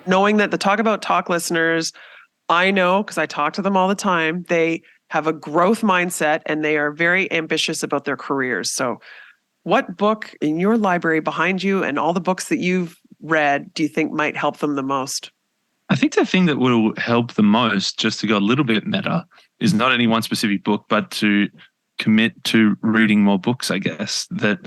knowing that the Talk About Talk listeners, I know because I talk to them all the time, they have a growth mindset and they are very ambitious about their careers. So what book in your library behind you and all the books that you've read do you think might help them the most? I think the thing that will help the most, just to go a little bit meta, is not any one specific book, but to commit to reading more books, I guess. That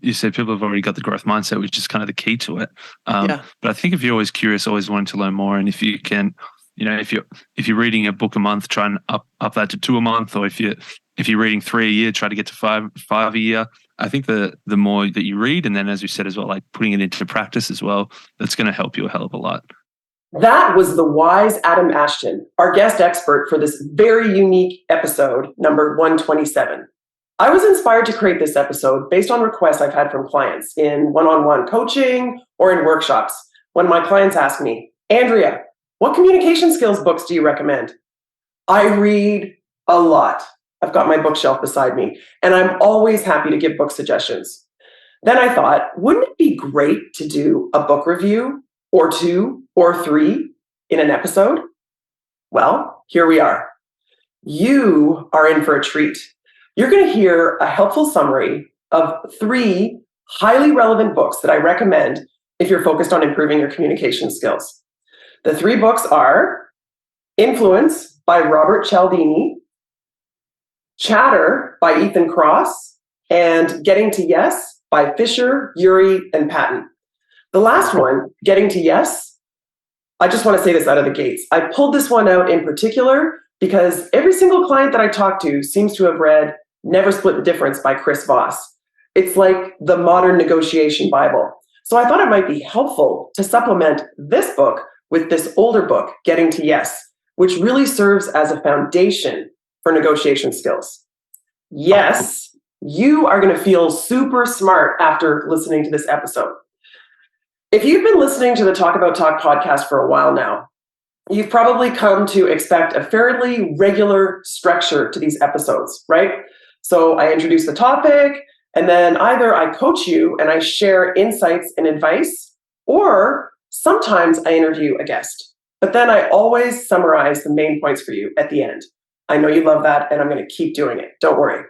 you said people have already got the growth mindset, which is kind of the key to it. But I think if you're always curious, always wanting to learn more, and if you can, if you're reading a book a month, try and up that to 2 a month, or if you're reading 3 a year, try to get to five a year. I think the more that you read, and then as we said as well, like putting it into practice as well, that's going to help you a hell of a lot. That was the wise Adam Ashton, our guest expert for this very unique episode, number 127. I was inspired to create this episode based on requests I've had from clients in one-on-one coaching or in workshops. When my clients ask me, Andrea, what communication skills books do you recommend? I read a lot. I've got my bookshelf beside me, and I'm always happy to give book suggestions. Then I thought, wouldn't it be great to do a book review or 2 or 3 in an episode? Well, here we are. You are in for a treat. You're going to hear a helpful summary of 3 highly relevant books that I recommend if you're focused on improving your communication skills. The 3 books are Influence by Robert Cialdini, Chatter by Ethan Kross, and Getting to Yes by Fisher, Ury, and Patton. The last one, Getting to Yes, I just want to say this out of the gates. I pulled this one out in particular because every single client that I talk to seems to have read Never Split the Difference by Voss. It's like the modern negotiation Bible. So I thought it might be helpful to supplement this book with this older book, Getting to Yes, which really serves as a foundation for negotiation skills. Yes, you are going to feel super smart after listening to this episode. If you've been listening to the Talk About Talk podcast for a while now, you've probably come to expect a fairly regular structure to these episodes, right? So I introduce the topic, and then either I coach you and I share insights and advice, or sometimes I interview a guest. But then I always summarize the main points for you at the end. I know you love that, and I'm going to keep doing it. Don't worry.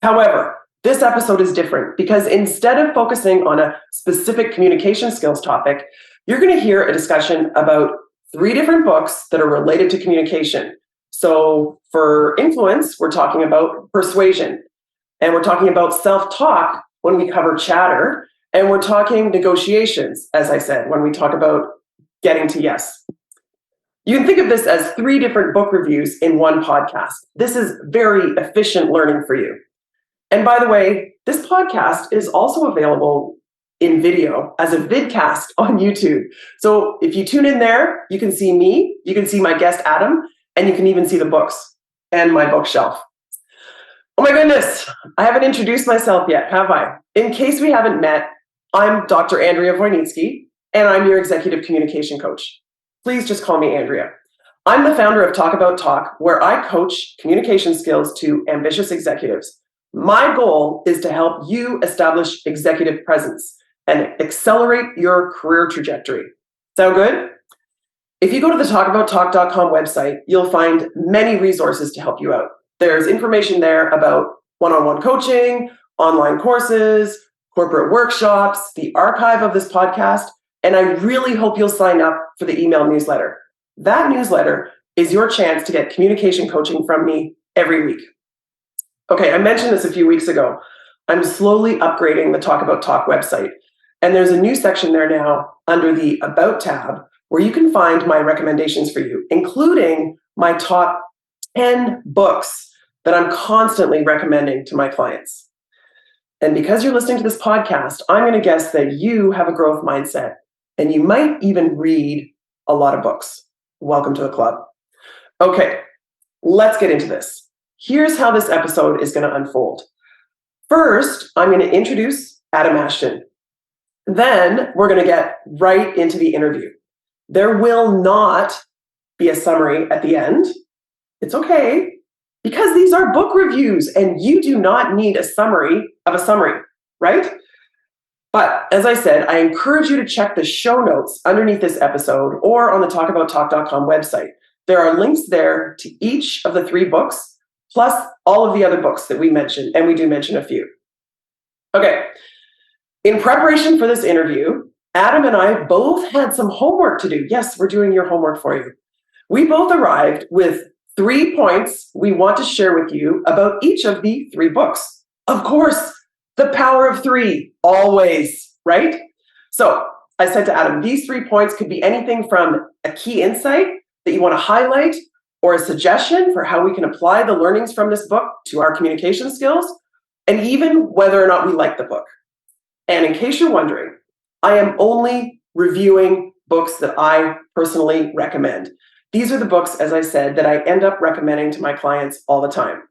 However, this episode is different because instead of focusing on a specific communication skills topic, you're going to hear a discussion about 3 different books that are related to communication. So for Influence, we're talking about Persuasion, and we're talking about self-talk when we cover Chatter, and we're talking negotiations, as I said, when we talk about Getting to Yes. You can think of this as 3 different book reviews in one podcast. This is very efficient learning for you. And by the way, this podcast is also available in video as a vidcast on YouTube. So if you tune in there, you can see me, you can see my guest Adam, and you can even see the books and my bookshelf. Oh my goodness, I haven't introduced myself yet, have I? In case we haven't met, I'm Dr. Andrea Wojnicki, and I'm your executive communication coach. Please just call me Andrea. I'm the founder of Talk About Talk, where I coach communication skills to ambitious executives. My goal is to help you establish executive presence and accelerate your career trajectory. Sound good? If you go to the talkabouttalk.com website, you'll find many resources to help you out. There's information there about one-on-one coaching, online courses, corporate workshops, the archive of this podcast, and I really hope you'll sign up for the email newsletter. That newsletter is your chance to get communication coaching from me every week. Okay, I mentioned this a few weeks ago. I'm slowly upgrading the Talk About Talk website, and there's a new section there now under the About tab where you can find my recommendations for you, including my top 10 books that I'm constantly recommending to my clients. And because you're listening to this podcast, I'm going to guess that you have a growth mindset and you might even read a lot of books. Welcome to the club. Okay, let's get into this. Here's how this episode is going to unfold. First, I'm going to introduce Adam Ashton. Then we're going to get right into the interview. There will not be a summary at the end. It's okay, because these are book reviews and you do not need a summary of a summary, right? But as I said, I encourage you to check the show notes underneath this episode or on the talkabouttalk.com website. There are links there to each of the 3 books, plus all of the other books that we mentioned, and we do mention a few. Okay, in preparation for this interview, Adam and I both had some homework to do. Yes, we're doing your homework for you. We both arrived with 3 points we want to share with you about each of the 3 books. Of course, the power of 3, always, right? So I said to Adam, these 3 points could be anything from a key insight that you want to highlight or a suggestion for how we can apply the learnings from this book to our communication skills, and even whether or not we like the book. And in case you're wondering, I am only reviewing books that I personally recommend. These are the books, as I said, that I end up recommending to my clients all the time.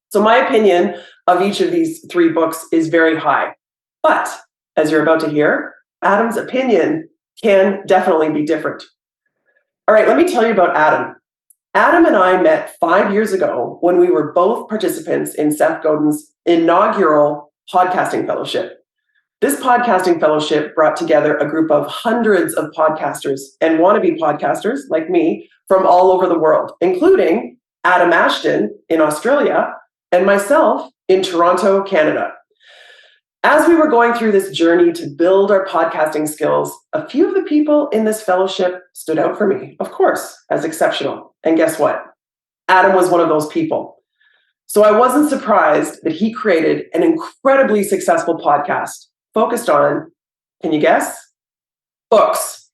So my opinion of each of these 3 books is very high. But as you're about to hear, Adam's opinion can definitely be different. All right, let me tell you about Adam. Adam and I met 5 years ago when we were both participants in Seth Godin's inaugural podcasting fellowship. This podcasting fellowship brought together a group of hundreds of podcasters and wannabe podcasters like me from all over the world, including Adam Ashton in Australia and myself in Toronto, Canada. As we were going through this journey to build our podcasting skills, a few of the people in this fellowship stood out for me, of course, as exceptional. And guess what? Adam was one of those people. So I wasn't surprised that he created an incredibly successful podcast focused on, can you guess? Books.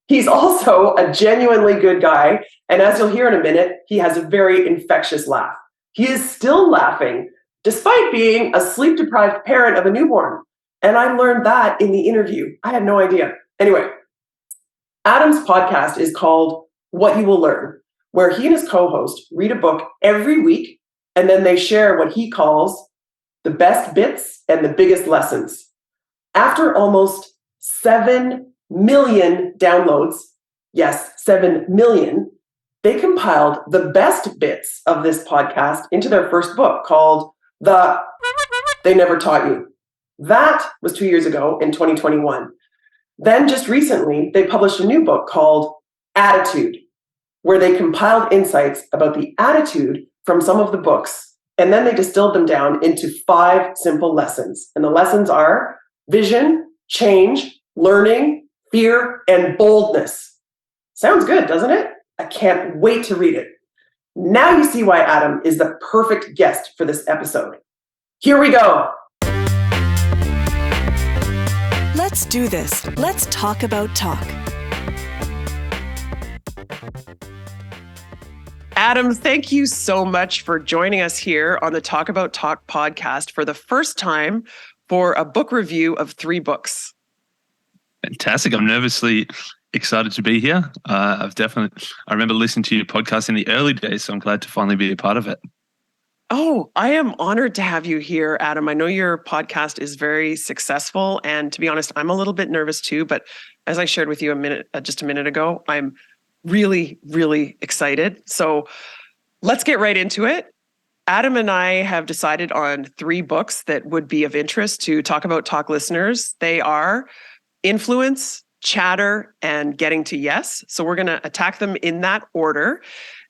He's also a genuinely good guy. And as you'll hear in a minute, he has a very infectious laugh. He is still laughing despite being a sleep-deprived parent of a newborn. And I learned that in the interview. I had no idea. Anyway, Adam's podcast is called What You Will Learn, where he and his co-host read a book every week, and then they share what he calls the best bits and the biggest lessons. After almost 7 million downloads, yes, 7 million, they compiled the best bits of this podcast into their first book called They Never Taught You. That was 2 years ago in 2021. Then just recently, they published a new book called Attitude, where they compiled insights about the attitude from some of the books, and then they distilled them down into 5 simple lessons. And the lessons are vision, change, learning, fear, and boldness. Sounds good, doesn't it? I can't wait to read it. Now you see why Adam is the perfect guest for this episode. Here we go. Let's do this. Let's talk about talk. Adam, thank you so much for joining us here on the Talk About Talk podcast for the first time for a book review of 3 books. Fantastic. I'm nervously excited to be here. I remember listening to your podcast in the early days, so I'm glad to finally be a part of it. Oh, I am honored to have you here, Adam. I know your podcast is very successful, and to be honest, I'm a little bit nervous too, but as I shared with you just a minute ago, I'm really, really excited. So let's get right into it. Adam and I have decided on 3 books that would be of interest to Talk About Talk listeners. They are Influence, Chatter, and Getting to Yes. So we're going to attack them in that order.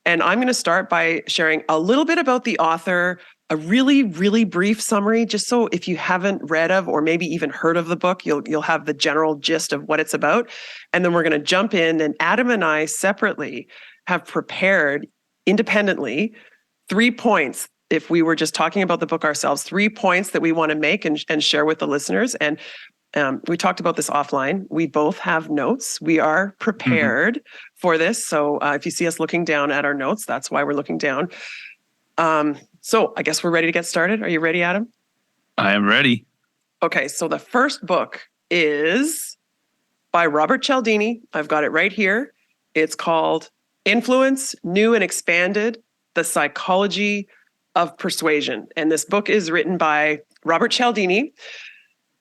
And I'm going to start by sharing a little bit about the author, a really, really brief summary, just so if you haven't read of or maybe even heard of the book, you'll have the general gist of what it's about. And then we're going to jump in, and Adam and I separately have prepared independently 3 points. If we were just talking about the book ourselves, 3 points that we want to make and share with the listeners. And we talked about this offline. We both have notes. We are prepared for this. So if you see us looking down at our notes, that's why we're looking down. So I guess we're ready to get started. Are you ready, Adam? I am ready. Okay, so the first book is by Robert Cialdini. I've got it right here. It's called Influence, New and Expanded, The Psychology of Persuasion. And this book is written by Robert Cialdini.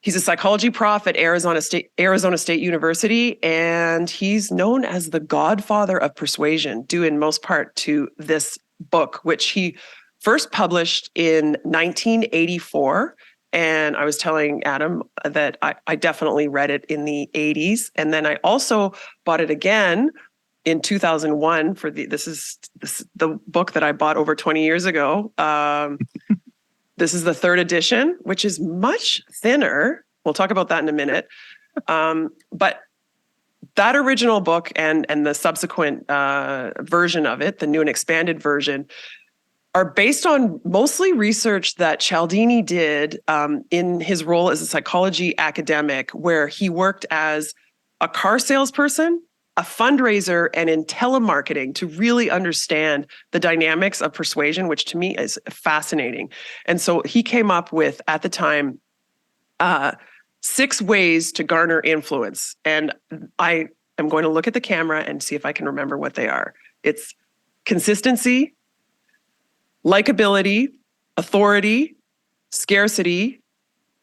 He's a psychology prof at Arizona State University, and he's known as the godfather of persuasion, due in most part to this book, which he first published in 1984 And I was telling Adam that I definitely read it in the 80s. And then I also bought it again in 2001 for this is the book that I bought over 20 years ago. This is the third edition, which is much thinner. We'll talk about that in a minute. But that original book and the subsequent version of it, the new and expanded version, are based on mostly research that Cialdini did in his role as a psychology academic, where he worked as a car salesperson, a fundraiser, and in telemarketing to really understand the dynamics of persuasion, which to me is fascinating. And so he came up with, at the time, 6 ways to garner influence. And I am going to look at the camera and see if I can remember what they are. It's consistency, likability, authority, scarcity,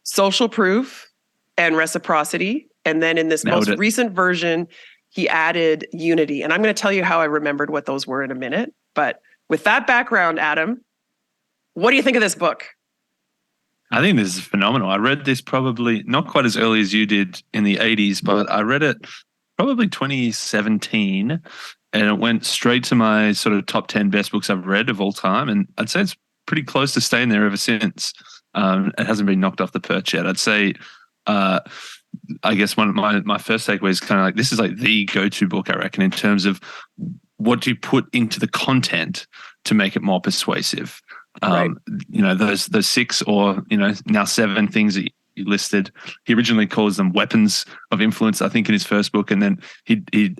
social proof, and reciprocity. And then in this most recent version, he added unity. And I'm going to tell you how I remembered what those were in a minute. But with that background, Adam, what do you think of this book? I think this is phenomenal. I read this probably not quite as early as you did in the 80s, but I read it probably 2017, and it went straight to my sort of top 10 best books I've read of all time. And I'd say it's pretty close to staying there ever since. It hasn't been knocked off the perch yet. I'd say, I guess one of my first takeaway is kind of like, this is like the go-to book, I reckon, in terms of what do you put into the content to make it more persuasive. Right. You know, those 6 or, you know, now 7 things that you listed. He originally calls them weapons of influence, I think, in his first book, and then he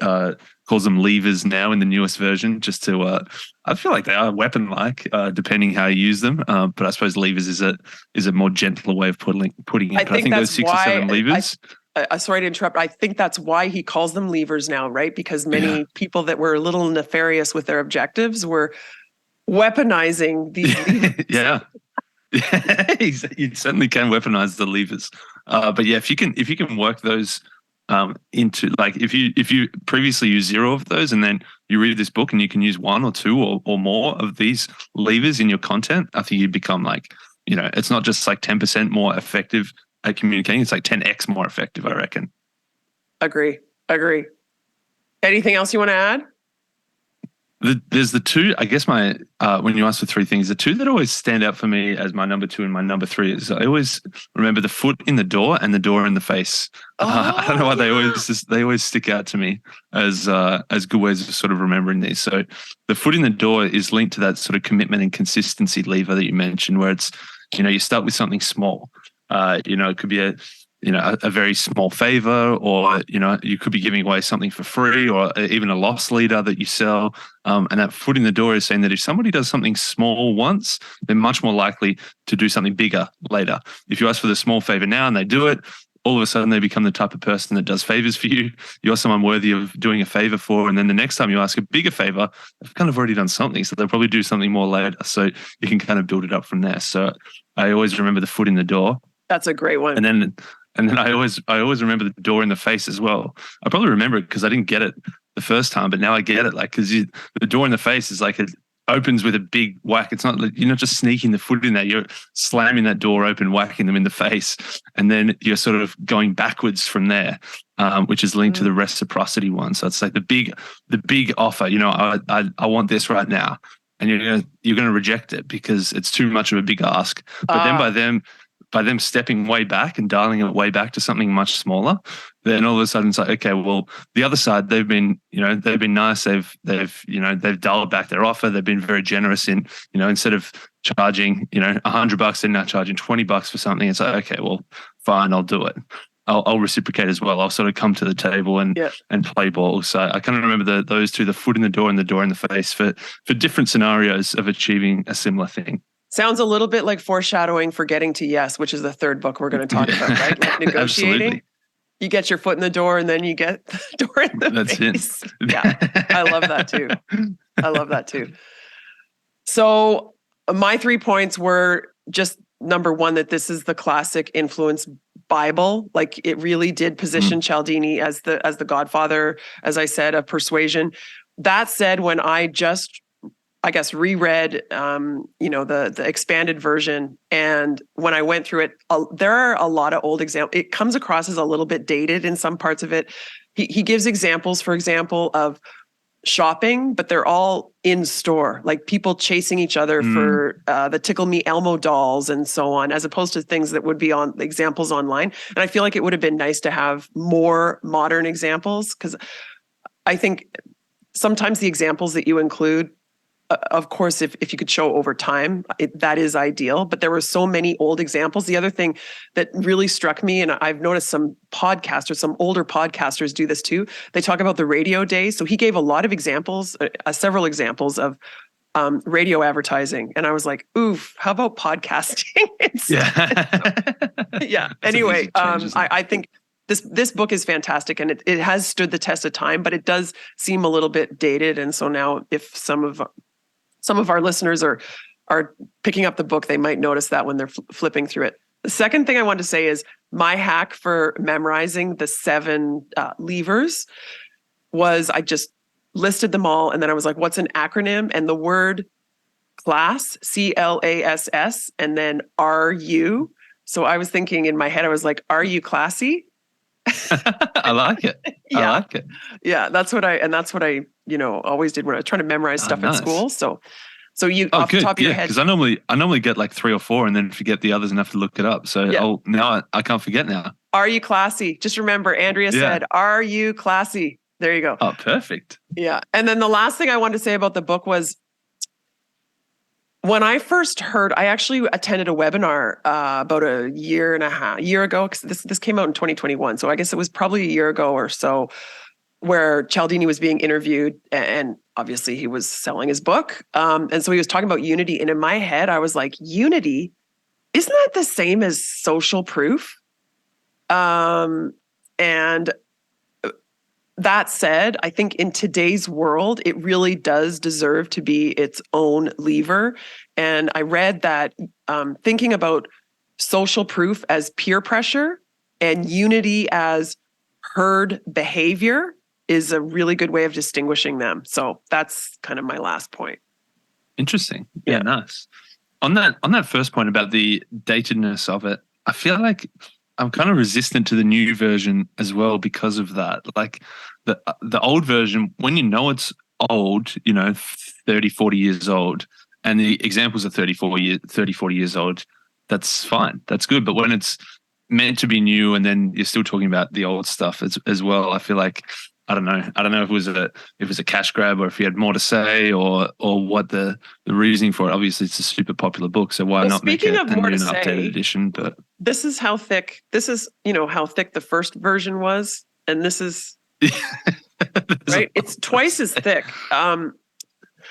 calls them levers now in the newest version, just to I feel like they are weapon-like, depending how you use them. But I suppose levers is a more gentler way of putting it. But I think those 6 or 7 levers. Sorry to interrupt. I think that's why he calls them levers now, right? Because many people that were a little nefarious with their objectives were weaponizing these levers. Yeah. You certainly can weaponize the levers. But yeah, if you can work those into, like, if you previously used 0 of those and then you read this book and you can use 1 or 2 or more of these levers in your content, I think you become, like, you know, it's not just like 10% more effective at communicating, it's like 10x more effective, I reckon. Agree. Anything else you want to add? There's the 2, I guess, when you ask for 3 things, the 2 that always stand out for me as my number 2 and my number 3 is, I always remember the foot in the door and the door in the face. I don't know why they always stick out to me as good ways of sort of remembering these. So the foot in the door is linked to that sort of commitment and consistency lever that you mentioned, where it's, you know, you start with something small. You know, it could be a very small favor, or, you know, you could be giving away something for free, or even a loss leader that you sell. And that foot in the door is saying that if somebody does something small once, they're much more likely to do something bigger later. If you ask for the small favor now and they do it, all of a sudden they become the type of person that does favors for you. You're someone worthy of doing a favor for. And then the next time you ask a bigger favor, they've kind of already done something. So they'll probably do something more later. So you can kind of build it up from there. So I always remember the foot in the door. That's a great one. And then I always remember the door in the face as well. I probably remember it because I didn't get it the first time, but now I get it. Like, because the door in the face is like, it opens with a big whack. It's not, you're not just sneaking the foot in there. You're slamming that door open, whacking them in the face, and then you're sort of going backwards from there, which is linked to the reciprocity one. So it's like the big offer. You know, I want this right now, and you're gonna reject it because it's too much of a big ask. But then by them stepping way back and dialing it way back to something much smaller, then all of a sudden it's like, okay, well, the other side, they've been nice. They've dialed back their offer. They've been very generous in, you know, instead of charging, you know, $100, they're now charging $20 for something. It's like, okay, well, fine, I'll do it. I'll reciprocate as well. I'll sort of come to the table and play ball. So I kind of remember those 2, the foot in the door and the door in the face, for different scenarios of achieving a similar thing. Sounds a little bit like foreshadowing for Getting to Yes, which is the third book we're going to talk about, right? Like negotiating. Absolutely. You get your foot in the door and then you get the door in the face. It. Yeah, I love that too. So my 3 points were just, number 1, that this is the classic influence Bible. Like, it really did position Cialdini as the godfather, as I said, of persuasion. That said, when I I guess, reread, the expanded version. And when I went through it, there are a lot of old examples. It comes across as a little bit dated in some parts of it. He gives examples, for example, of shopping, but they're all in store, like people chasing each other for the Tickle Me Elmo dolls and so on, as opposed to things that would be on examples online. And I feel like it would have been nice to have more modern examples, because I think sometimes the examples that you include, of course, if you could show over time, that is ideal. But there were so many old examples. The other thing that really struck me, and I've noticed some podcasters, some older podcasters do this too, they talk about the radio days. So he gave a lot of examples, several examples of radio advertising. And I was like, oof, how about podcasting? Yeah. Anyway, I think this book is fantastic, and it has stood the test of time, but it does seem a little bit dated. And so now if some of our listeners are picking up the book, they might notice that when they're flipping through it. The second thing I want to say is my hack for memorizing the 7 levers was I just listed them all, and then I was like, what's an acronym? And the word class, CLASS, and then RU. So I was thinking in my head, I was like, are you classy? I like it. Yeah. I like it. Yeah, that's what I always did when I was trying to memorize stuff nice. at school. So you off the top of your head. Because I normally get like 3 or 4 and then forget the others and have to look it up. So now I can't forget now. Are you classy? Just remember, Andrea said, are you classy? There you go. Oh, perfect. Yeah. And then the last thing I wanted to say about the book was, when I first heard, I actually attended a webinar about a year ago, because this came out in 2021. So I guess it was probably a year ago or so, where Cialdini was being interviewed, and obviously he was selling his book. And so he was talking about unity. And in my head, I was like, unity, isn't that the same as social proof? And that said, I think in today's world, it really does deserve to be its own lever. And I read that thinking about social proof as peer pressure and unity as herd behavior is a really good way of distinguishing them. So that's kind of my last point. Interesting. Yeah, nice. On that first point about the datedness of it, I feel like I'm kind of resistant to the new version as well because of that. Like the old version, when you know it's old, 30, 40 years old, and the examples are 30, 40 years old, that's fine. That's good. But when it's meant to be new and then you're still talking about the old stuff as well, I feel like, I don't know if it was a cash grab or if you had more to say or what the reasoning for it. Obviously, it's a super popular book, so why not make it a new and updated edition? But this is how thick how thick the first version was, and this is right. It's twice as thick.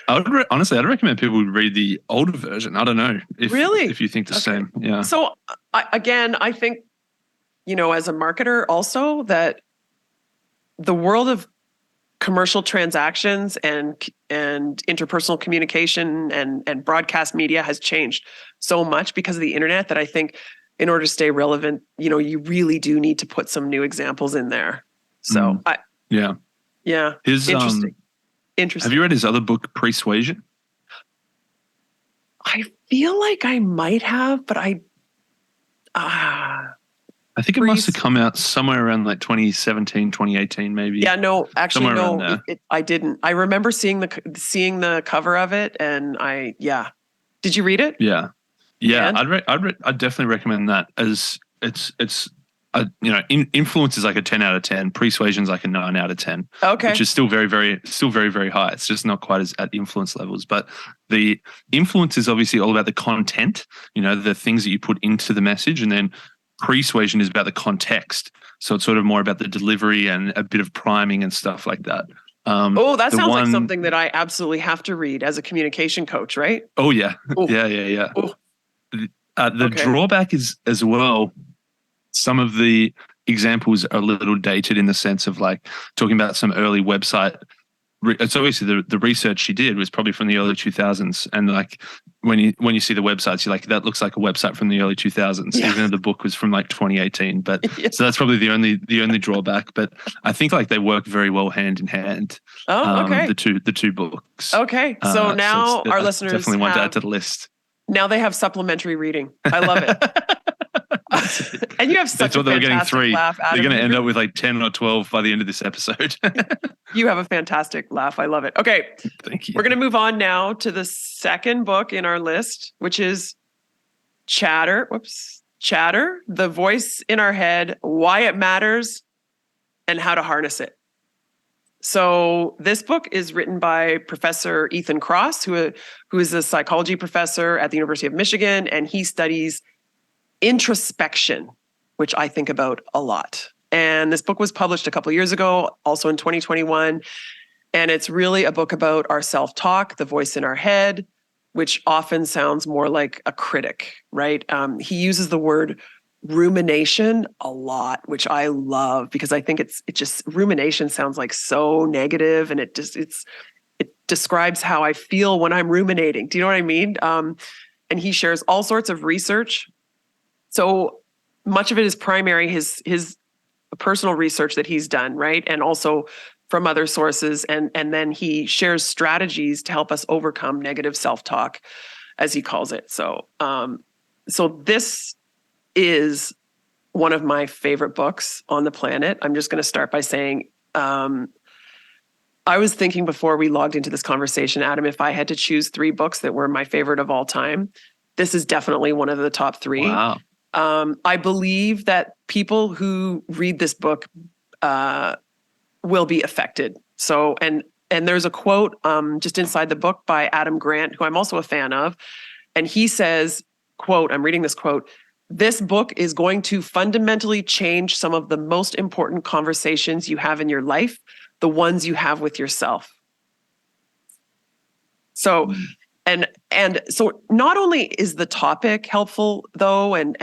Honestly, I'd recommend people read the older version. I don't know if you think the same. Yeah. So I think as a marketer also that the world of commercial transactions and interpersonal communication and broadcast media has changed so much because of the internet that I think in order to stay relevant, you really do need to put some new examples in there. So yeah. His, interesting. Have you read his other book, Persuasion? I feel like I might have, but I think it must have come out somewhere around like 2017, 2018, maybe. Yeah, no, actually, no, I didn't. I remember seeing the cover of it, and Did you read it? Yeah. I'd definitely recommend that, as it's influence is like a 10 out of 10. Persuasion is like a 9 out of 10. Okay. Which is still very, very high. It's just not quite as at influence levels. But the influence is obviously all about the content, the things that you put into the message, and then Persuasion is about the context. So it's sort of more about the delivery and a bit of priming and stuff like that. That sounds like something that I absolutely have to read as a communication coach, right? Oh, yeah. Ooh. Yeah. The drawback is as well, some of the examples are a little dated in the sense of like talking about some early website it's obviously the research she did was probably from the early 2000s, and like when you see the websites, you're like, that looks like a website from the early 2000s, even though the book was from like 2018. But so that's probably the only drawback. But I think like they work very well hand in hand. Oh, okay. The two books. Okay, so now our I listeners definitely want to add to the list. Now they have supplementary reading. I love it. And you have such they thought a they were getting fantastic 3. laugh, Adam. They're going to end up with like 10 or 12 by the end of this episode. You have a fantastic laugh. I love it. Okay. Thank you. We're going to move on now to the second book in our list, which is Chatter, The Voice in Our Head, Why It Matters, and How to Harness It. So this book is written by Professor Ethan Kross, who is a psychology professor at the University of Michigan, and he studies introspection, which I think about a lot. And this book was published a couple of years ago, also in 2021. And it's really a book about our self-talk, the voice in our head, which often sounds more like a critic, right? He uses the word rumination a lot, which I love because I think it just rumination sounds like so negative, and it describes how I feel when I'm ruminating. Do you know what I mean? And he shares all sorts of research. So much of it is primary, his personal research that he's done, right? And also from other sources. And then he shares strategies to help us overcome negative self-talk, as he calls it. So this is one of my favorite books on the planet. I'm just going to start by saying, I was thinking before we logged into this conversation, Adam, if I had to choose 3 books that were my favorite of all time, this is definitely one of the top 3. Wow. I believe that people who read this book will be affected. So, and there's a quote just inside the book by Adam Grant, who I'm also a fan of. And he says, quote, I'm reading this quote, "This book is going to fundamentally change some of the most important conversations you have in your life, the ones you have with yourself." So, and so not only is the topic helpful though, and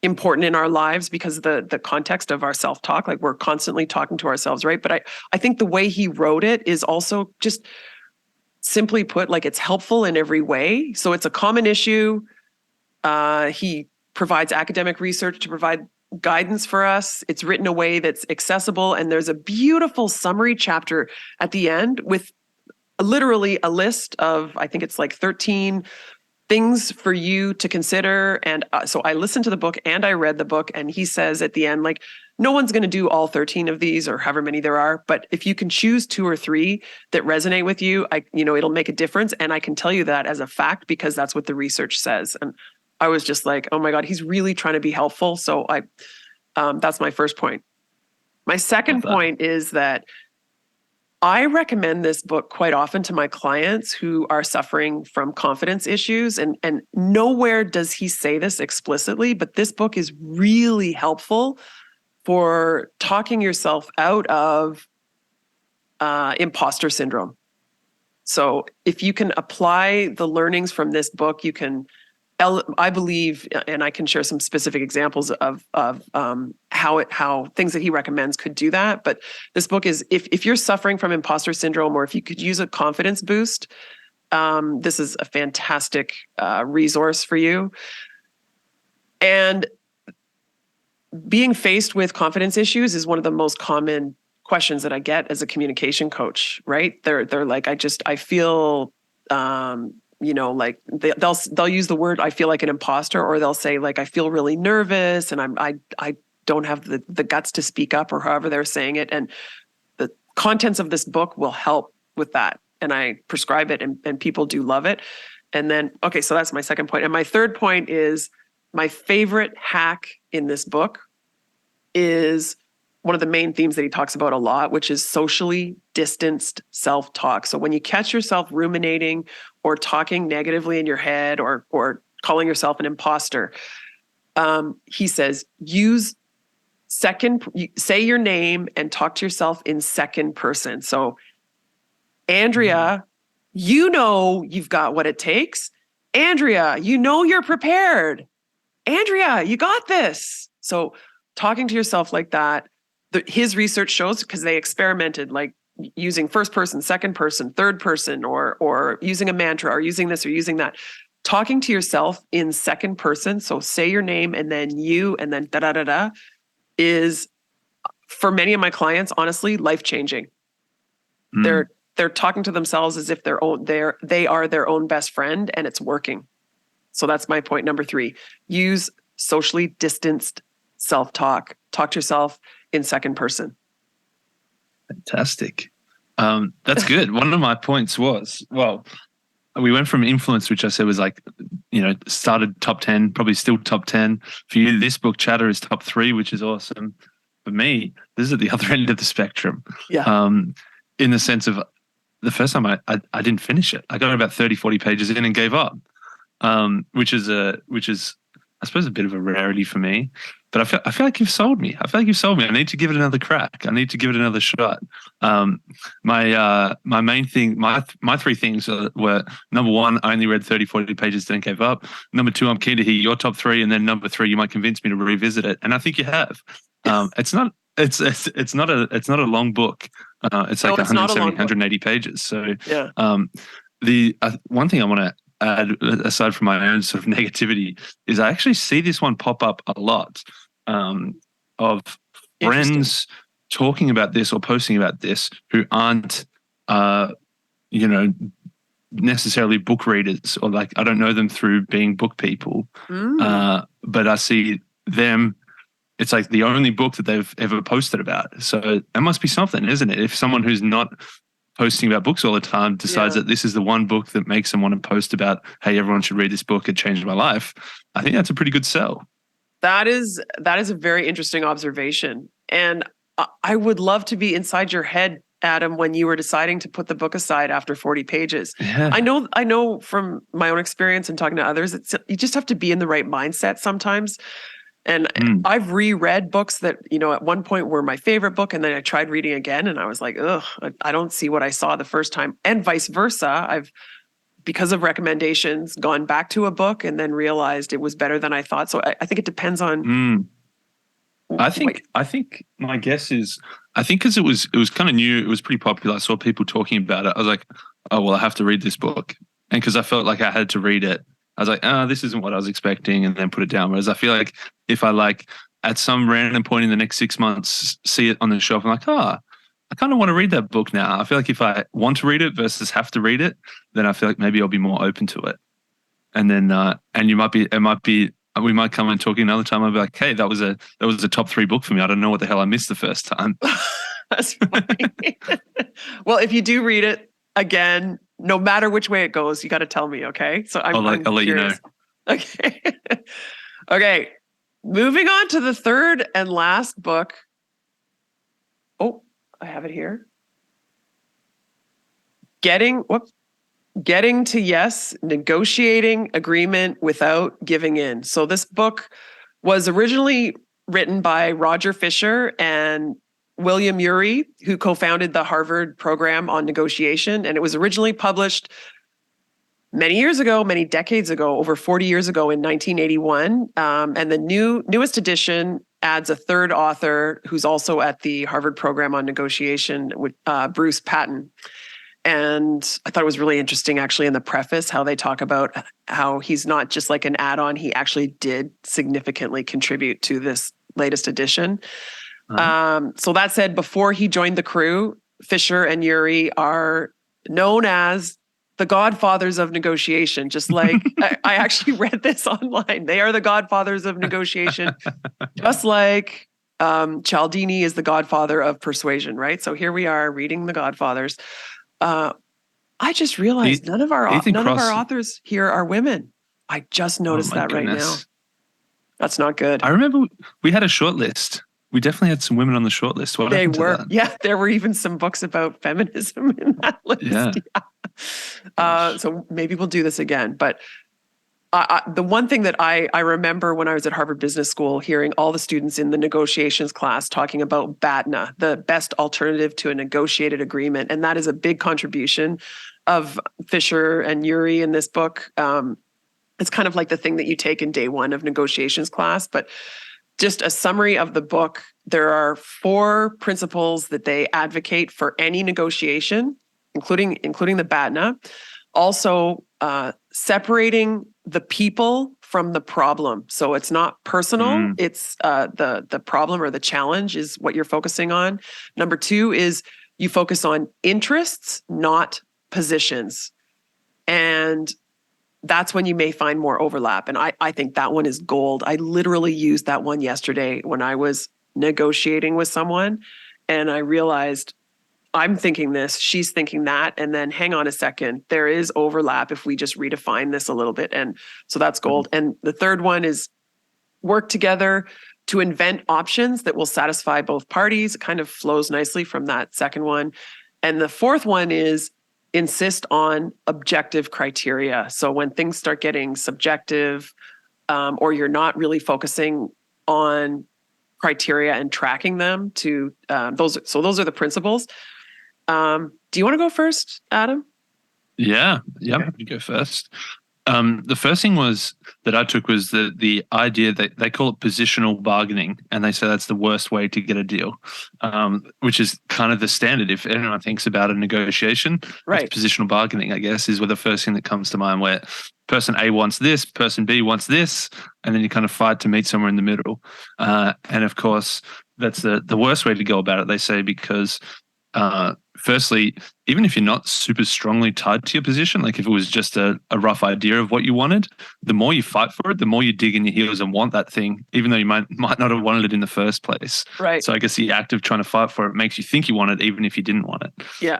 important in our lives because of the context of our self-talk, like we're constantly talking to ourselves, right? But I think the way he wrote it is also just simply put, like it's helpful in every way. So it's a common issue. He provides academic research to provide guidance for us. It's written in a way that's accessible. And there's a beautiful summary chapter at the end with literally a list of, I think it's like 13 things for you to consider. And so I listened to the book and I read the book, and he says at the end, like, no one's going to do all 13 of these or however many there are, but if you can choose 2 or 3 that resonate with you, it'll make a difference. And I can tell you that as a fact, because that's what the research says. And I was just like, oh my God, he's really trying to be helpful. So that's my first point. My second point is that I recommend this book quite often to my clients who are suffering from confidence issues. And nowhere does he say this explicitly, but this book is really helpful for talking yourself out of imposter syndrome. So if you can apply the learnings from this book, you can, I believe, and I can share some specific examples of how things that he recommends could do that. But this book is, if you're suffering from imposter syndrome, or if you could use a confidence boost, this is a fantastic resource for you. And being faced with confidence issues is one of the most common questions that I get as a communication coach, right? They're like, I feel, like they'll use the word, I feel like an imposter, or they'll say like, I feel really nervous and I don't have the guts to speak up, or however they're saying it. And the contents of this book will help with that. And I prescribe it, and people do love it. And then, okay, so that's my second point. And my third point is, my favorite hack in this book is one of the main themes that he talks about a lot, which is socially distanced self-talk. So when you catch yourself ruminating or talking negatively in your head, or calling yourself an imposter, he says, say your name and talk to yourself in second person. So, Andrea, you've got what it takes. Andrea, you're prepared. Andrea, you got this. So talking to yourself like that his research shows, because they experimented, like using first person, second person, third person, or using a mantra, or using this or using that. Talking to yourself in second person, so say your name and then you and then da da da da, is, for many of my clients, honestly, life-changing. They're talking to themselves as if they are their own best friend, and it's working. So that's my point number 3. Use socially distanced self-talk. Talk to yourself in second person. Fantastic. That's good. One of my points was, well, we went from influence, which I said was like, started top 10, probably still top 10. For you, this book, Chatter, is top 3, which is awesome. For me, this is at the other end of the spectrum. Yeah. In the sense of the first time I didn't finish it. I got about 30, 40 pages in and gave up, which is I suppose a bit of a rarity for me. But I feel like you've sold me. I need to give it another crack. I need to give it another shot. My main thing, my 3 things were, number 1, I only read 30, 40 pages, then gave up. Number 2, I'm keen to hear your top 3, and then number 3, you might convince me to revisit it, and I think you have. It's not a long book. It's like 170, 180 pages. So yeah. The one thing I want to add, aside from my own sort of negativity, is I actually see this one pop up a lot, of friends talking about this or posting about this who aren't, necessarily book readers, or like, I don't know them through being book people, but I see them. It's like the only book that they've ever posted about. So it must be something, isn't it? If someone who's not posting about books all the time decides that this is the one book that makes them want to post about, hey, everyone should read this book, it changed my life, I think that's a pretty good sell. That is a very interesting observation. And I would love to be inside your head, Adam, when you were deciding to put the book aside after 40 pages. Yeah. I know from my own experience and talking to others, you just have to be in the right mindset sometimes. And I've reread books that, at one point were my favorite book, and then I tried reading again and I was like, ugh, I don't see what I saw the first time. And vice versa. I've, because of recommendations, gone back to a book and then realized it was better than I thought. So I think it depends on. I think my guess is, I think because it was kind of new, it was pretty popular. I saw people talking about it. I was like, oh, well, I have to read this book. And because I felt like I had to read it, I was like, this isn't what I was expecting, and then put it down. Whereas I feel like if I at some random point in the next 6 months see it on the shelf, I'm like, I kind of want to read that book now. I feel like if I want to read it versus have to read it, then I feel like maybe I'll be more open to it. And then and we might come and talk another time. I'll be like, hey, that was a top 3 book for me. I don't know what the hell I missed the first time. That's funny. Well, if you do read it again, no matter which way it goes, you got to tell me, okay? So I'll let you know. Okay. Okay. Moving on to the 3rd and last book. Oh, I have it here. Getting to Yes, Negotiating Agreement Without Giving In. So this book was originally written by Roger Fisher and William Ury, who co-founded the Harvard program on negotiation. And it was originally published many decades ago, over 40 years ago in 1981. And the newest edition adds a 3rd author who's also at the Harvard program on negotiation, with Bruce Patton. And I thought it was really interesting, actually, in the preface, how they talk about how he's not just like an add-on. He actually did significantly contribute to this latest edition. So that said, before he joined the crew, Fisher and Ury are known as the godfathers of negotiation. Just like I actually read this online. They are the godfathers of negotiation, just like Cialdini is the godfather of persuasion, right? So here we are reading the godfathers. I just realized none of our authors here are women. I just noticed that right now. That's not good. I remember we had a short list. We definitely had some women on the short list. What happened to that? Yeah, there were even some books about feminism in that list. Yeah. So maybe we'll do this again. But the one thing that I remember when I was at Harvard Business School, hearing all the students in the negotiations class talking about BATNA, the best alternative to a negotiated agreement. And that is a big contribution of Fisher and Ury in this book. It's kind of like the thing that you take in day 1 of negotiations class. But just a summary of the book. There are 4 principles that they advocate for any negotiation, including the BATNA. Also, separating the people from the problem. So it's not personal. It's the problem or the challenge is what you're focusing on. Number 2 is you focus on interests, not positions. And that's when you may find more overlap. And I think that one is gold. I literally used that one yesterday when I was negotiating with someone, and I realized I'm thinking this, she's thinking that, and then hang on a second, there is overlap if we just redefine this a little bit. And so that's gold. And the third one is work together to invent options that will satisfy both parties. It kind of flows nicely from that second one. And the fourth one is insist on objective criteria. So when things start getting subjective, or you're not really focusing on criteria and tracking them to those are the principles. Do you want to go first, Adam? Yeah, you go first. The first thing that I took was the idea that they call it positional bargaining, and they say that's the worst way to get a deal, which is kind of the standard. If anyone thinks about a negotiation, right? Positional bargaining, I guess, is where the first thing that comes to mind, where person A wants this, person B wants this, and then you kind of fight to meet somewhere in the middle. And of course, that's the worst way to go about it, they say, because firstly, even if you're not super strongly tied to your position, like if it was just a rough idea of what you wanted, the more you fight for it, the more you dig in your heels and want that thing, even though you might not have wanted it in the first place. Right. So I guess the act of trying to fight for it makes you think you want it, even if you didn't want it. Yeah.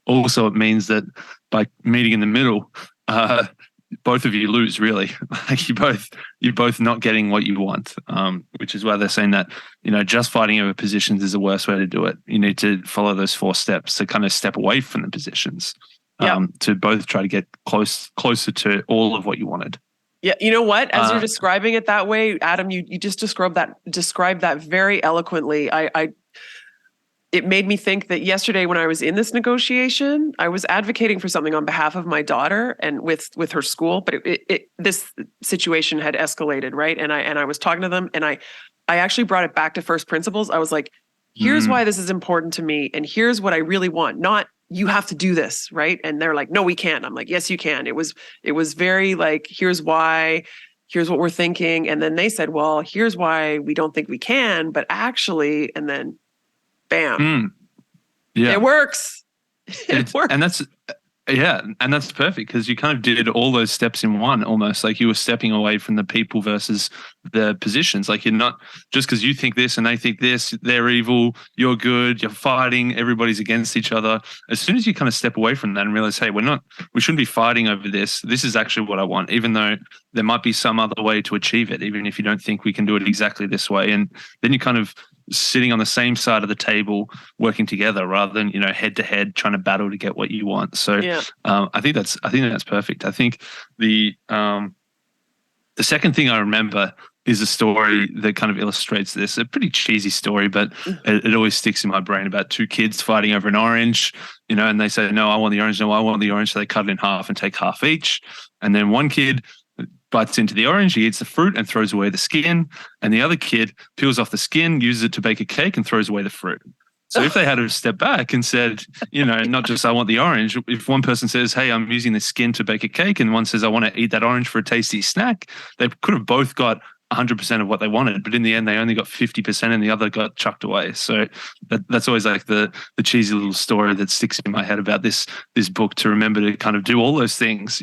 Also, it means that by meeting in the middle, both of you lose, really. Like you're both not getting what you want, which is why they're saying that, just fighting over positions is the worst way to do it. You need to follow those 4 steps to kind of step away from the positions, to both try to get closer to all of what you wanted. Yeah, you know what? As you're describing it that way, Adam, you just described that very eloquently. It made me think that yesterday when I was in this negotiation, I was advocating for something on behalf of my daughter and with her school, but this situation had escalated, right? And I was talking to them, and I actually brought it back to first principles. I was like, here's why this is important to me, and here's what I really want, not you have to do this, right? And they're like, no, we can't. I'm like, yes, you can. It was very like, here's why, here's what we're thinking. And then they said, well, here's why we don't think we can, but actually, and then bam. Yeah. It works. It works. And that's perfect, because you kind of did all those steps in one, almost like you were stepping away from the people versus the positions. Like, you're not, just because you think this and they think this, they're evil, you're good, you're fighting, everybody's against each other. As soon as you kind of step away from that and realize, hey, we shouldn't be fighting over this. This is actually what I want, even though there might be some other way to achieve it, even if you don't think we can do it exactly this way. And then you kind of sitting on the same side of the table, working together, rather than head to head trying to battle to get what you want. So I think that's perfect. I think the second thing I remember is a story that kind of illustrates this. A pretty cheesy story, but it always sticks in my brain, about 2 kids fighting over an orange, and they say, no, I want the orange. No, I want the orange. So they cut it in half and take half each. And then one kid bites into the orange, he eats the fruit and throws away the skin. And the other kid peels off the skin, uses it to bake a cake, and throws away the fruit. So if they had to step back and said, not just I want the orange, if one person says, hey, I'm using the skin to bake a cake, and one says, I want to eat that orange for a tasty snack, they could have both got 100% of what they wanted, but in the end they only got 50% and the other got chucked away. So that's always like the cheesy little story that sticks in my head about this book, to remember to kind of do all those things,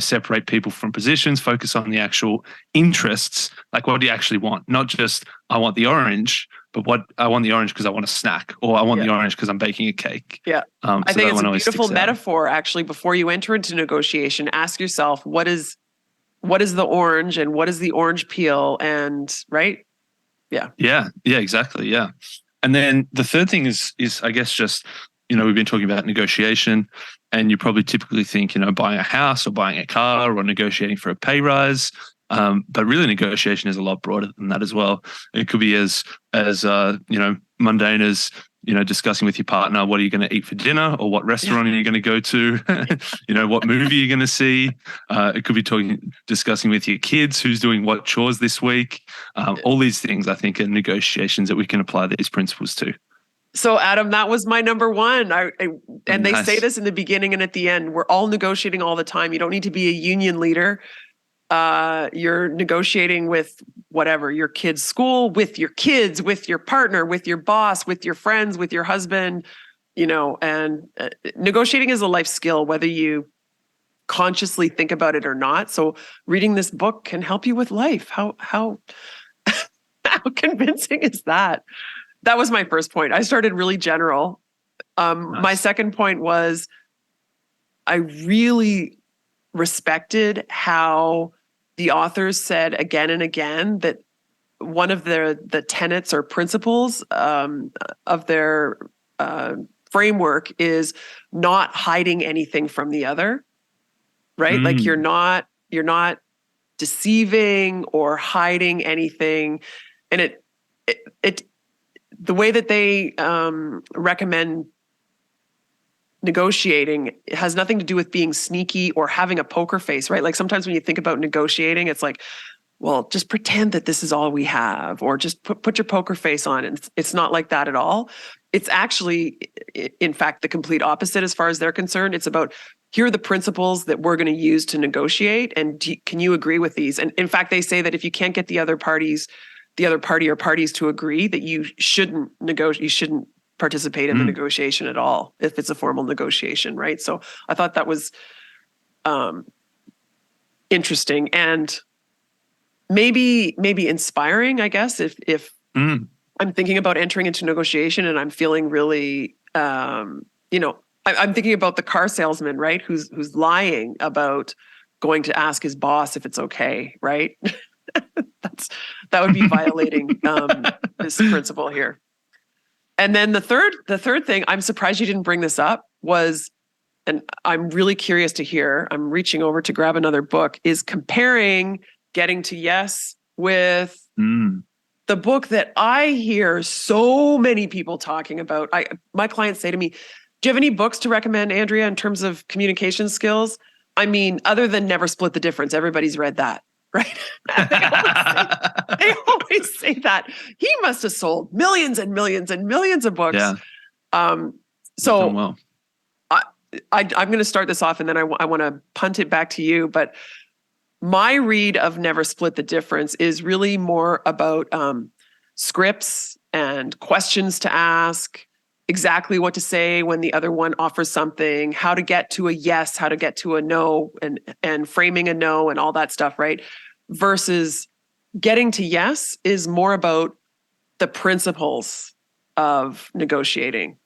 separate people from positions, focus on the actual interests, like what do you actually want, not just I want the orange, but what I want the orange because I want a snack, or I want the orange because I'm baking a cake. Yeah. I think it's a beautiful metaphor, actually. Before you enter into negotiation, ask yourself, what is the orange and what is the orange peel, and right? Yeah. Yeah, exactly. Yeah. And then the third thing is I guess just, we've been talking about negotiation, and you probably typically think, buying a house or buying a car or negotiating for a pay rise. But really negotiation is a lot broader than that as well. It could be as mundane as discussing with your partner, what are you going to eat for dinner, or what restaurant are you going to go to? What movie you're going to see. It could be discussing with your kids who's doing what chores this week. All these things, I think, are negotiations that we can apply these principles to. So, Adam, that was my number one. And they Nice. say this in the beginning and at the end. We're all negotiating all the time. You don't need to be a union leader. You're negotiating with whatever, your kid's school, with your kids, with your partner, with your boss, with your friends, with your husband, and negotiating is a life skill, whether you consciously think about it or not. So reading this book can help you with life. How how convincing is that? That was my first point. I started really general. Nice. My second point was I really respected how the authors said again and again that one of the tenets or principles of their framework is not hiding anything from the other, right? Like you're not deceiving or hiding anything. And it the way that they recommend negotiating has nothing to do with being sneaky or having a poker face, right? Like sometimes when you think about negotiating, it's like, well, just pretend that this is all we have, or just put your poker face on. And it's not like that at all. It's actually, in fact, the complete opposite as far as they're concerned. It's about, here are the principles that we're going to use to negotiate. And can you agree with these? And in fact, they say that if you can't get the other party or parties to agree, that you shouldn't negotiate, you shouldn't participate in the negotiation at all if it's a formal negotiation, right? So I thought that was interesting and maybe inspiring, I guess, if I'm thinking about entering into negotiation and I'm feeling really, I'm thinking about the car salesman, right? Who's lying about going to ask his boss if it's okay, right? That would be violating this principle here. And then the third thing, I'm surprised you didn't bring this up, was, and I'm really curious to hear, I'm reaching over to grab another book, is comparing Getting to Yes with the book that I hear so many people talking about. My clients say to me, do you have any books to recommend, Andrea, in terms of communication skills? I mean, other than Never Split the Difference, everybody's read that. Right? They always say that. He must have sold millions and millions and millions of books. Yeah. So well. I'm going to start this off and then I want to punt it back to you. But my read of Never Split the Difference is really more about scripts and questions to ask, exactly what to say when the other one offers something, how to get to a yes, how to get to a no, and framing a no and all that stuff, right? Versus Getting to Yes is more about the principles of negotiating.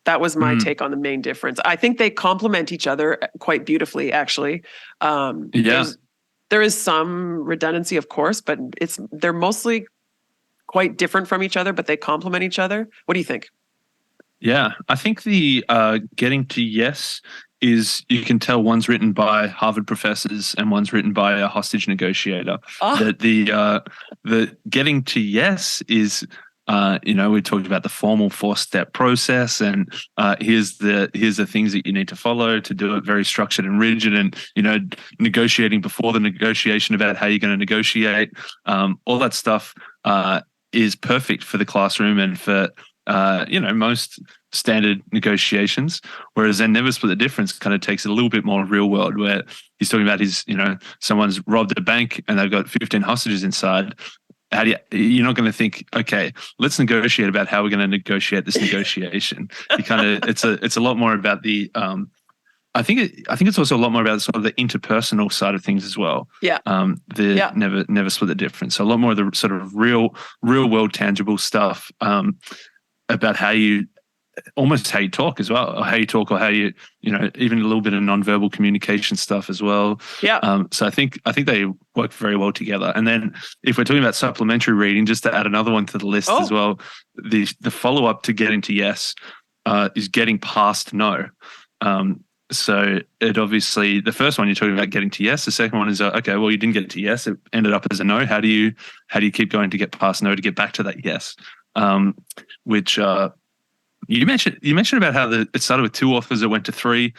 That was my take on the main difference. I think they complement each other quite beautifully, actually. There is some redundancy, of course, but they're mostly quite different from each other, but they complement each other. What do you think? Yeah, I think the Getting to Yes is, you can tell one's written by Harvard professors and one's written by a hostage negotiator. That the Getting to Yes is, we talked about the formal 4-step process, and here's the things that you need to follow to do it, very structured and rigid, and negotiating before the negotiation about how you're going to negotiate. All that stuff is perfect for the classroom and for most standard negotiations, whereas then Never Split the Difference kind of takes it a little bit more real world, where he's talking about someone's robbed a bank and they've got 15 hostages inside. You're not going to think, okay, let's negotiate about how we're going to negotiate this negotiation. It's a lot more about the I think it's also a lot more about sort of the interpersonal side of things as well. Yeah. Never Split the Difference. So a lot more of the sort of real world tangible stuff about how you talk as well, or how you talk, or how you even a little bit of nonverbal communication stuff as well. Yeah. So I think they work very well together. And then if we're talking about supplementary reading, just to add another one to the list as well, the follow up to Getting to Yes is Getting Past No. So it obviously, the first one you're talking about getting to yes. The second one is okay, well, you didn't get to yes. It ended up as a no. How do you keep going to get past no to get back to that yes? Which You mentioned about how it started with 2 authors, it went to 3.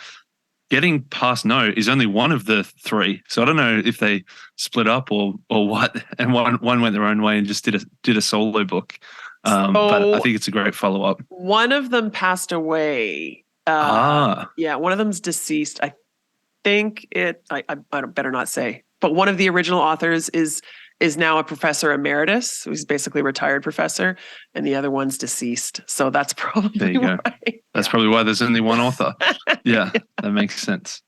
Getting past no is only one of the 3. So I don't know if they split up or what, and one went their own way and just did a solo book. But I think it's a great follow up. One of them passed away. Yeah, one of them's deceased. I think I better not say, but one of the original authors is now a professor emeritus, who's basically a retired professor, and the other one's deceased. So that's probably there you go. That's probably why there's only one author. Yeah, that makes sense.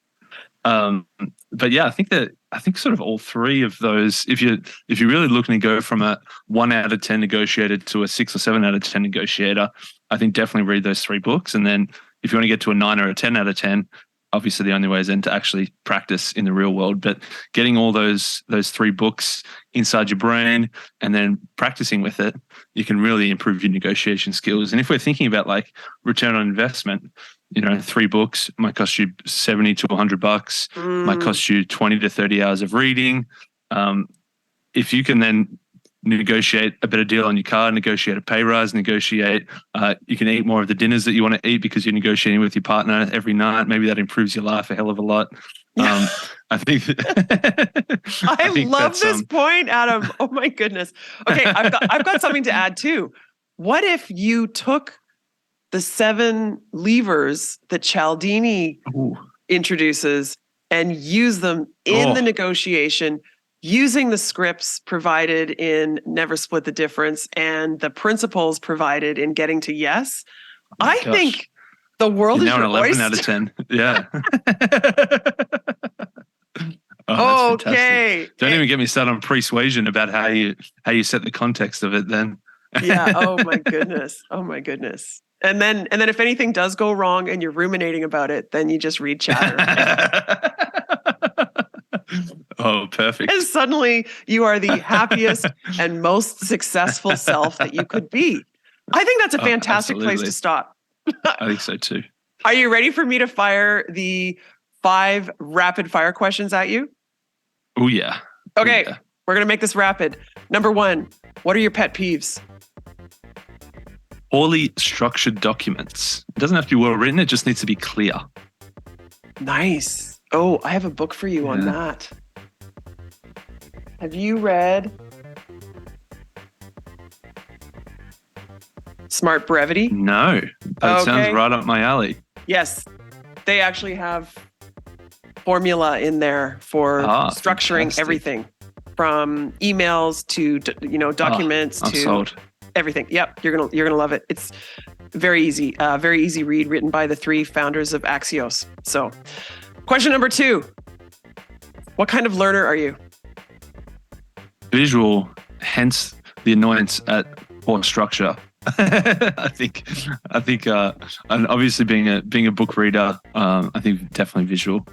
But yeah, I think sort of all 3 of those, if you're really looking to go from a 1 out of 10 negotiator to a 6 or 7 out of 10 negotiator, I think definitely read those 3 books. And then if you want to get to a 9 or a 10 out of 10, obviously the only way is then to actually practice in the real world. But getting all those 3 books inside your brain and then practicing with it, you can really improve your negotiation skills. And if we're thinking about like return on investment, 3 books might cost you $70 to $100, might cost you 20 to 30 hours of reading. If you can then negotiate a better deal on your car, negotiate a pay rise, you can eat more of the dinners that you want to eat because you're negotiating with your partner every night. Maybe that improves your life a hell of a lot. I think I love this point, Adam. Oh my goodness. Okay, I've got something to add too. What if you took the 7 levers that Cialdini introduces and use them in the negotiation, using the scripts provided in Never Split the Difference and the principles provided in Getting to Yes? I think the world is now your an 11 oyster. out of 10. Yeah. Okay. Don't even get me started on Persuasion about how you set the context of it then. Yeah. Oh my goodness. Oh my goodness. And then if anything does go wrong and you're ruminating about it, then you just read Chatter. Oh, perfect. And suddenly you are the happiest and most successful self that you could be. I think that's a fantastic place to stop. I think so too. Are you ready for me to fire the 5 rapid fire questions at you? Oh, yeah. Okay. Yeah. We're going to make this rapid. Number 1, what are your pet peeves? Poorly structured documents. It doesn't have to be well written. It just needs to be clear. Nice. Oh, I have a book for you on that. Have you read Smart Brevity? No. That sounds right up my alley. Yes. They actually have formula in there for structuring everything from emails to documents I'm to sold. Everything. Yep, you're gonna love it. It's very easy read, written by the 3 founders of Axios. So, question number 2: what kind of learner are you? Visual, hence the annoyance at poor structure. I think, and obviously being a book reader, I think definitely visual.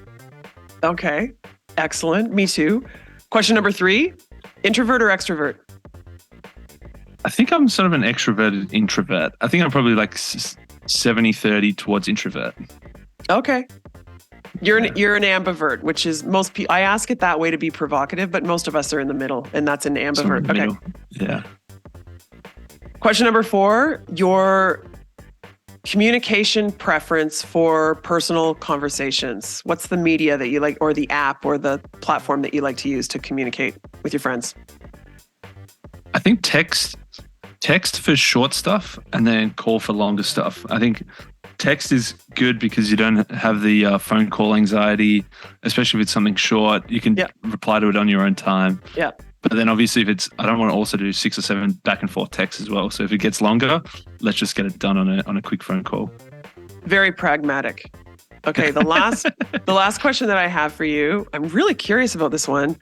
Okay, excellent. Me too. Question number 3: introvert or extrovert? I think I'm sort of an extroverted introvert. I think I'm probably like 70-30 towards introvert. Okay. You're an ambivert, which is most people. I ask it that way to be provocative, but most of us are in the middle, and that's an ambivert. Okay. Middle. Yeah. Question number 4: your communication preference for personal conversations. What's the media that you like, or the app or the platform that you like to use to communicate with your friends? I think text for short stuff and then call for longer stuff. I think text is good because you don't have the phone call anxiety, especially if it's something short. You can reply to it on your own time. Yeah. But then obviously I don't want to also do 6 or 7 back and forth texts as well. So if it gets longer, let's just get it done on a quick phone call. Very pragmatic. Okay. The last question that I have for you, I'm really curious about this one,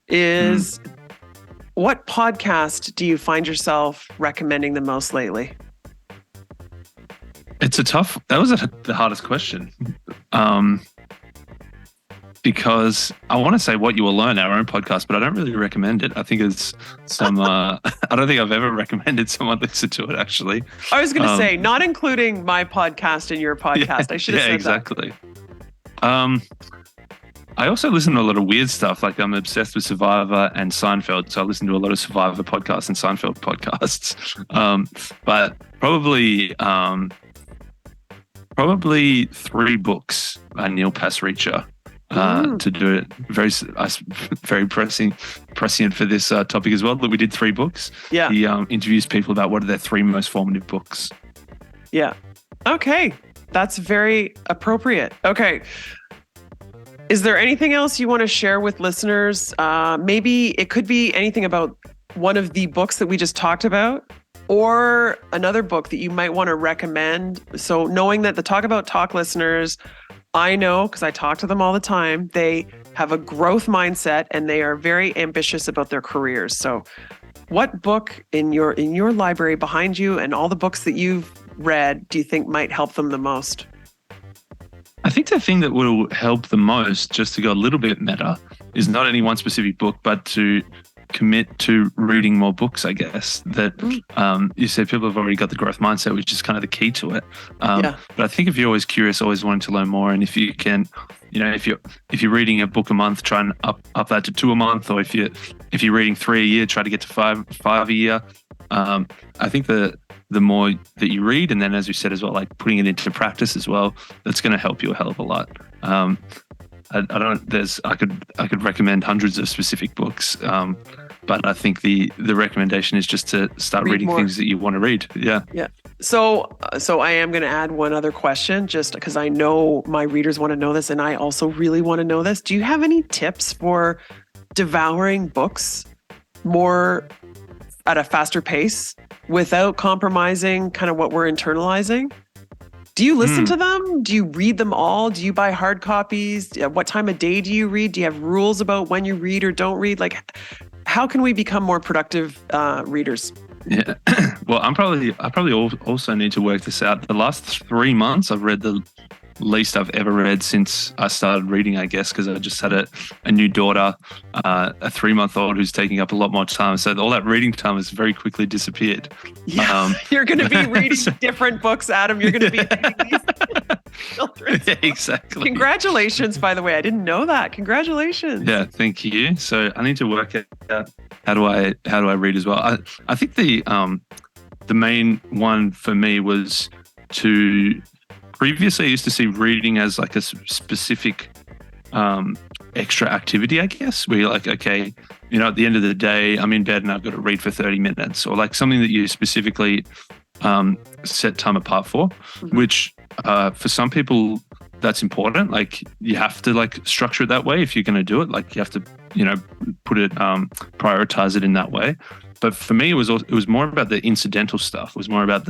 is what podcast do you find yourself recommending the most lately? That was the hardest question. Because I want to say What You Will Learn, our own podcast, but I don't really recommend it. I think it's I don't think I've ever recommended someone listen to it, actually. I was going to say, not including my podcast and your podcast. I should have said exactly. That. I also listen to a lot of weird stuff. Like I'm obsessed with Survivor and Seinfeld. So I listen to a lot of Survivor podcasts and Seinfeld podcasts. But probably Probably 3 books by Neil Pasricha to do it. Very prescient for this topic as well. That we did 3 books. Yeah. He interviews people about what are their 3 most formative books. Yeah. Okay. That's very appropriate. Okay. Is there anything else you want to share with listeners? Maybe it could be anything about one of the books that we just talked about, or another book that you might want to recommend. So knowing that the Talk About Talk listeners, I know because I talk to them all the time, they have a growth mindset and they are very ambitious about their careers. So what book in your library behind you and all the books that you've read do you think might help them the most? I think the thing that will help the most, just to go a little bit meta, is not any one specific book, but to commit to reading more books, I guess. That you say people have already got the growth mindset, which is kind of the key to it. But I think if you're always curious, always wanting to learn more, and if you can, if you're reading a book a month, try and up that to 2 a month, or if you're reading 3 a year, try to get to five a year. I think the more that you read, and then as you said as well, like putting it into practice as well, that's going to help you a hell of a lot. I could recommend hundreds of specific books, but I think the recommendation is just to start reading more things that you want to read. Yeah. Yeah. So I am going to add one other question, just because I know my readers want to know this, and I also really want to know this. Do you have any tips for devouring books more at a faster pace without compromising kind of what we're internalizing? Do you listen to them? Do you read them all? Do you buy hard copies? What time of day do you read? Do you have rules about when you read or don't read? Like, how can we become more productive readers? Yeah. Well, I probably also need to work this out. The last 3 months, I've read the least I've ever read since I started reading, I guess, because I just had a new daughter, a 3-month-old who's taking up a lot more time. So all that reading time has very quickly disappeared. Yeah, you're going to be reading different books, Adam. You're going to be reading these children. Yeah, exactly. Congratulations, by the way. I didn't know that. Congratulations. Yeah, thank you. So I need to work out how do I read as well. I think the main one for me was to... Previously, I used to see reading as like a specific extra activity, I guess, where you're like, okay, at the end of the day, I'm in bed and I've got to read for 30 minutes, or like something that you specifically set time apart for, which for some people, that's important. Like you have to like structure it that way if you're going to do it. Like you have to, put it, prioritize it in that way. But for me, it was more about the incidental stuff. It was more about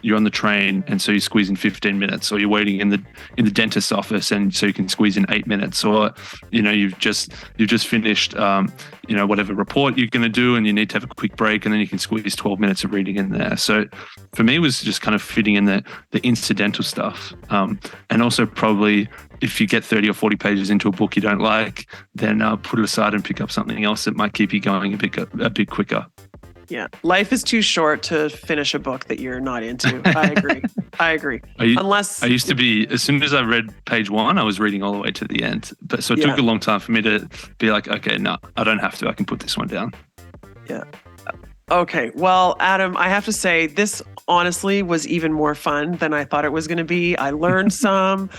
you're on the train and so you squeeze in 15 minutes, or you're waiting in the dentist's office and so you can squeeze in 8 minutes, or you've just finished whatever report you're going to do and you need to have a quick break and then you can squeeze 12 minutes of reading in there. So for me, it was just kind of fitting in the incidental stuff, and also probably if you get 30 or 40 pages into a book you don't like, then put it aside and pick up something else that might keep you going a bit quicker. Yeah. Life is too short to finish a book that you're not into. I agree. I used to be, as soon as I read page 1, I was reading all the way to the end. But so it took a long time for me to be like, okay, no, I don't have to. I can put this one down. Yeah. Okay. Well, Adam, I have to say this honestly was even more fun than I thought it was going to be. I learned some.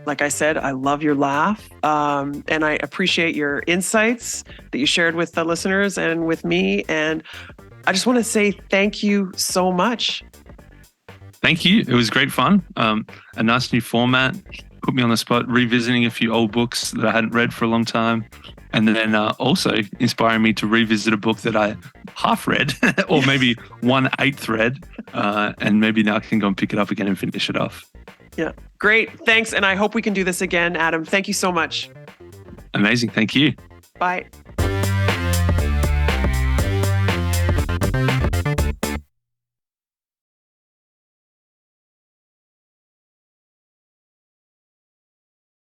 Like I said, I love your laugh, and I appreciate your insights that you shared with the listeners and with me. And I just want to say thank you so much. Thank you. It was great fun. A nice new format. Put me on the spot, revisiting a few old books that I hadn't read for a long time. And then also inspiring me to revisit a book that I half read or maybe 1/8 read. And maybe now I can go and pick it up again and finish it off. Yeah. Great. Thanks. And I hope we can do this again, Adam. Thank you so much. Amazing. Thank you. Bye.